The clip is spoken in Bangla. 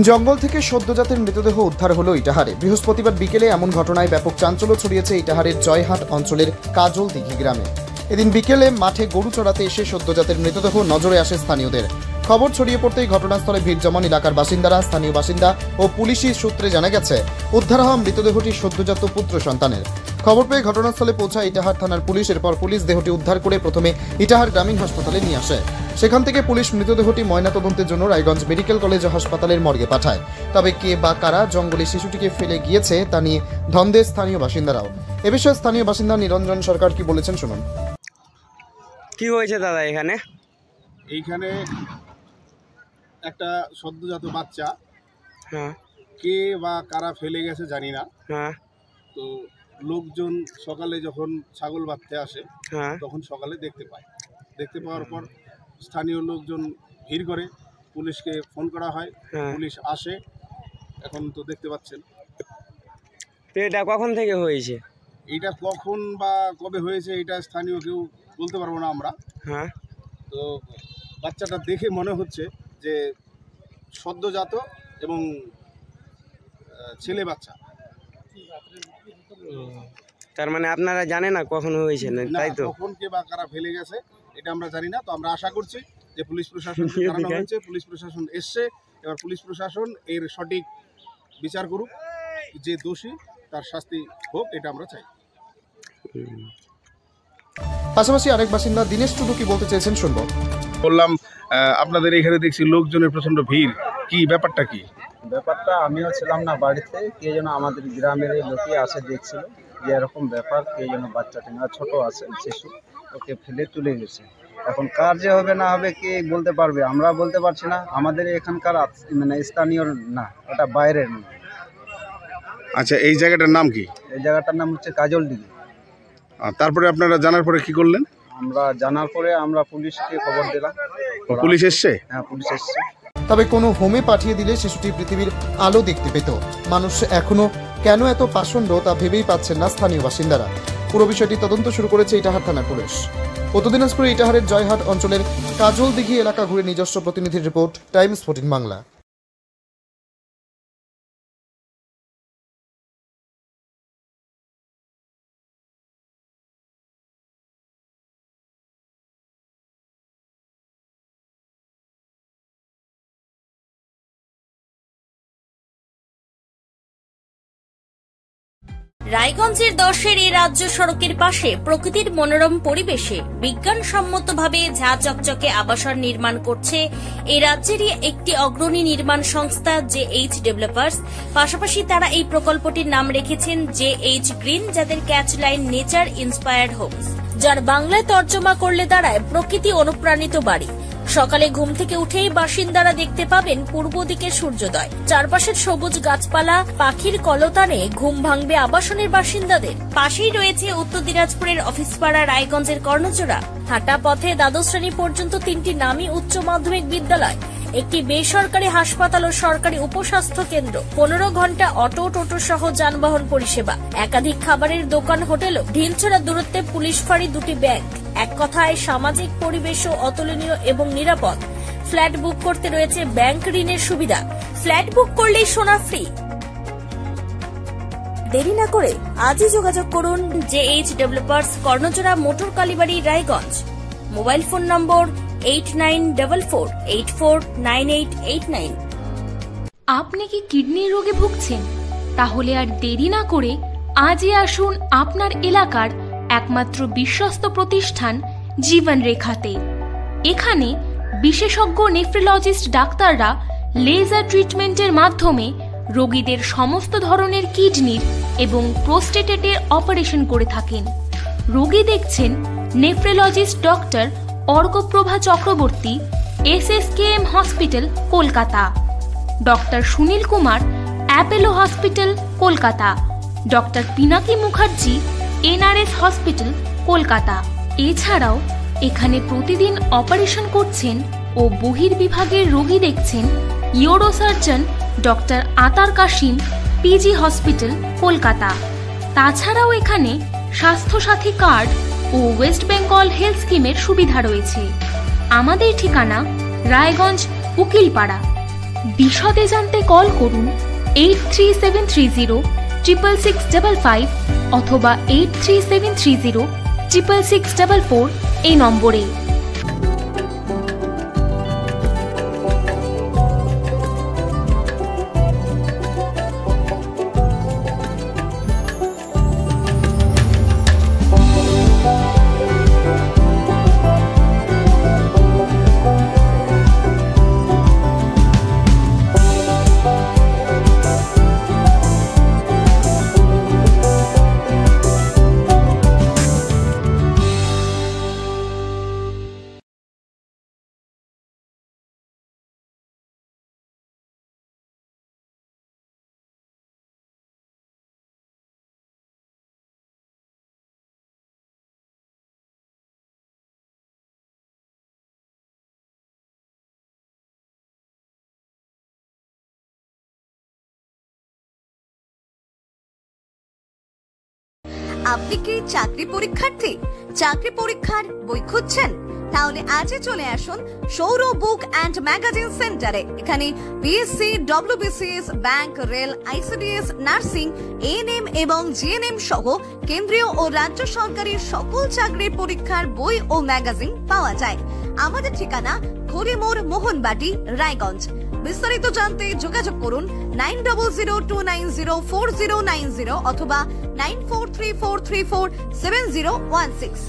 জঙ্গল থেকে সদ্যজাতের মৃতদেহ উদ্ধার হলো ইটাহারে। বৃহস্পতিবার বিকেলে এমন ঘটনায় ব্যাপক চাঞ্চল্য ছড়িয়েছে ইটাহারের জয়হাট অঞ্চলের কাজল দিঘি গ্রামে। এদিন বিকেলে মাঠে গরু চড়াতে এসে সদ্যজাতের মৃতদেহ নজরে আসে স্থানীয়দের। খবর ছড়িয়ে পড়তেই ঘটনাস্থলে ভিড় জমান এলাকার বাসিন্দারা, স্থানীয় বাসিন্দা ও পুলিশি সূত্রে জানা গেছে উদ্ধার হওয়া মৃতদেহটি সদ্যজাত পুত্র সন্তানের। খবর পেয়ে ঘটনাস্থলে পৌঁছায় ইটাহার থানার পুলিশ। এরপর পুলিশ দেহটি উদ্ধার করে প্রথমে ইটাহার গ্রামীণ হাসপাতালে নিয়ে আসে। সেখান থেকে পুলিশ মৃতদেহটি ময়নাতদন্তের জন্য রায়গঞ্জ মেডিকেল কলেজ ও হাসপাতালের মর্গে পাঠায়। তবে কে বা কারা জঙ্গলে শিশুটিকে ফেলে গিয়েছে তা নিয়ে ধন্দে স্থানীয় বাসিন্দারাও। এ বিষয়ে স্থানীয় বাসিন্দা নিরঞ্জন সরকার কি বলেছেন শুনুন। কি হয়েছে দাদা? এইখানে একটা সদ্যজাত বাচ্চা, হ্যাঁ, কে বা কারা ফেলে গেছে জানি না। হ্যাঁ, তো লোকজন সকালে যখন ছাগল বাঁধতে আসে, হ্যাঁ, তখন সকালে দেখতে পাওয়ার পর স্থানীয় লোকজন ভিড় করে, পুলিশকে ফোন করা হয়, পুলিশ আসে। এখন তো দেখতে পাচ্ছেন। তো এটা কখন থেকে হয়েছে? এইটা কখন বা কবে হয়েছে এটা স্থানীয় কেউ বলতে পারবো না আমরা। হ্যাঁ, তো বাচ্চাটা দেখে মনে হচ্ছে যে সদ্যজাত এবং ছেলে বাচ্চা। তার মানে আপনারা জানেন না কখন হয়েছে না, তাই তো? কখন কে বা কারা ফেলে গেছে এটা আমরা জানি না। তো আমরা আশা করছি যে পুলিশ প্রশাসন জানানো হয়েছে, পুলিশ প্রশাসন এসছে। এবার পুলিশ প্রশাসন এর সঠিক বিচার করুক, যে দোষী তার শাস্তি হোক, এটা আমরা চাই। পাশাপাশি আরেক বাসিন্দা দীনেশ টুডু কি বলতে চেয়েছেন শুনবো। বললাম, আপনাদের এখানে দেখছি লোকজনের প্রচন্ড ভিড়, কি ব্যাপারটা? কি ব্যাপারটা আমিও ছিলাম না বাড়িতে, কে যেন আমাদের গ্রামের লোকে আসে দেখছিল যে এরকম ব্যাপার, কে যেন বাচ্চাটি না ছোট আছে শিশু, ওকে ফেলে তুলে গেছে। এখন কার যে হবে না হবে কে বলতে পারবে, আমরা বলতে পারছি না। আমাদের এখানকার মানে স্থানীয় না, এটা বাইরের না। আচ্ছা, এই জায়গাটার নাম কি? এই জায়গাটার নাম হচ্ছে কাজল দিঘি। তারপরে আপনারা জানার পরে কি করলেন? আমরা জানার পরে আমরা পুলিশকে খবর দিলাম। পুলিশ এসছে? হ্যাঁ, পুলিশ এসছে। তবে কোনো হোমে পাঠিয়ে দিলে শিশুটি পৃথিবীর আলো দেখতে পেত। মানুষ এখনো কেন এত পাষণ্ড তা ভেবেই পাচ্ছেন না স্থানীয় বাসিন্দারা। পুরো বিষয়টি তদন্ত শুরু করেছে ইটাহার থানার পুলিশ। উত্তর দিনাজপুরে ইটাহারের জয়হাট অঞ্চলের কাজল দিঘি এলাকা ঘুরে নিজস্ব প্রতিনিধির রিপোর্ট, টাইমস 14 বাংলা। রায়গঞ্জের 10-এর এই রাজ্য সড়কের পাশে প্রকৃতির মনোরম পরিবেশে বিজ্ঞানসম্মতভাবে ঝা চকচকে আবাসন নির্মাণ করছে এই রাজ্যেরই একটি অগ্রণী নির্মাণ সংস্থা JH ডেভেলপার্স। পাশাপাশি তারা এই প্রকল্পটির নাম রেখেছেন JH গ্রিন, যাদের ক্যাচলাইন নেচার ইন্সপায়ার্ড হোমস, যার বাংলায় তর্জমা করলে দাঁড়ায় প্রকৃতি অনুপ্রাণিত বাড়ি। সকালে ঘুম থেকে উঠেই বাসিন্দারা দেখতে পাবেন পূর্ব দিকে সূর্যোদয়। চারপাশের সবুজ গাছপালা, পাখির কলতানে ঘুম ভাঙবে আবাসনের বাসিন্দাদের। পাশেই রয়েছে উত্তর দিনাজপুরের অফিসপাড়া রায়গঞ্জের কর্ণজোড়া। হাঁটা পথে দ্বাদশ শ্রেণী পর্যন্ত 3টি নামী উচ্চ মাধ্যমিক বিদ্যালয়, একটি বেসরকারি হাসপাতাল ও সরকারি উপস্বাস্থ্য কেন্দ্র, 15 ঘন্টা অটো, টোটো সহ যানবাহন পরিষেবা, একাধিক খাবারের দোকান, হোটেল, ঢিলছড়া দূরত্বে পুলিশ ফাঁড়ি, 2টি ব্যাংক। এক কথায় সামাজিক পরিবেশও অতুলনীয় এবং নিরাপদ। ফ্ল্যাট বুক করতে রয়েছে ব্যাংক ঋণের সুবিধা। ফ্ল্যাট বুক করলেই সোনা ফ্রি। দেরি না করে আজই যোগাযোগ করুন JH developers, Karnajora, motor Kalibari, Raiganj. Mobile phone number 8944849889। আপনি কি কিডনি রোগে ভুগছেন? তাহলে আর দেরি না করে আজই আসুন আপনার এলাকার একমাত্র বিশ্বস্ত প্রতিষ্ঠান জীবন রেখাতে। এখানে বিশেষজ্ঞ নেফ্রোলজিস্ট ডাক্তাররা লেজার ট্রিটমেন্টের মাধ্যমে রোগীদের সমস্ত ধরনের কিডনির এবং প্রোস্টেটের অপারেশন করে থাকেন। রোগী দেখছেন nephrologist doctor Arkaprava Chakraborty, SSKM hospital, Kolkata; doctor Sunil Kumar, Apollo hospital, Kolkata; doctor Pinaki Mukherjee, NRS hospital, Kolkata. এছাড়াও এখানে প্রতিদিন অপারেশন করছেন ও বহির্বিভাগের রোগী দেখছেন ইউরোসার্জন ডক্টর আতার কাশিম, PG হসপিটাল, কলকাতা। তাছাড়াও এখানে স্বাস্থ্যসাথী কার্ড ও ওয়েস্ট বেঙ্গল হেলথ স্কিমের সুবিধা রয়েছে। আমাদের ঠিকানা রায়গঞ্জ, উকিলপাড়া। বিশদে জানতে কল করুন 8373066655 অথবা 8373066644 এই নম্বরে। আপনি কি চাকরি পরীক্ষার্থী? চাকরি পরীক্ষার বই খুঁজছেন? তাহলে আজই চলে আসুন সৌর বুক অ্যান্ড ম্যাগাজিন সেন্টারে। এখানে BSc, WBCS, bank, rail, ICDS, nursing, ANM এবং জিএনএম সহ কেন্দ্রীয় ও রাজ্য সরকারি সকল চাকরির পরীক্ষার বই ও ম্যাগাজিন পাওয়া যায়। আমাদের ঠিকানা খড়িমোড়, মোহনবাটি, রায়গঞ্জ। বিস্তারিত জানতে যোগাযোগ করুন 9002904090 অথবা 9434347016।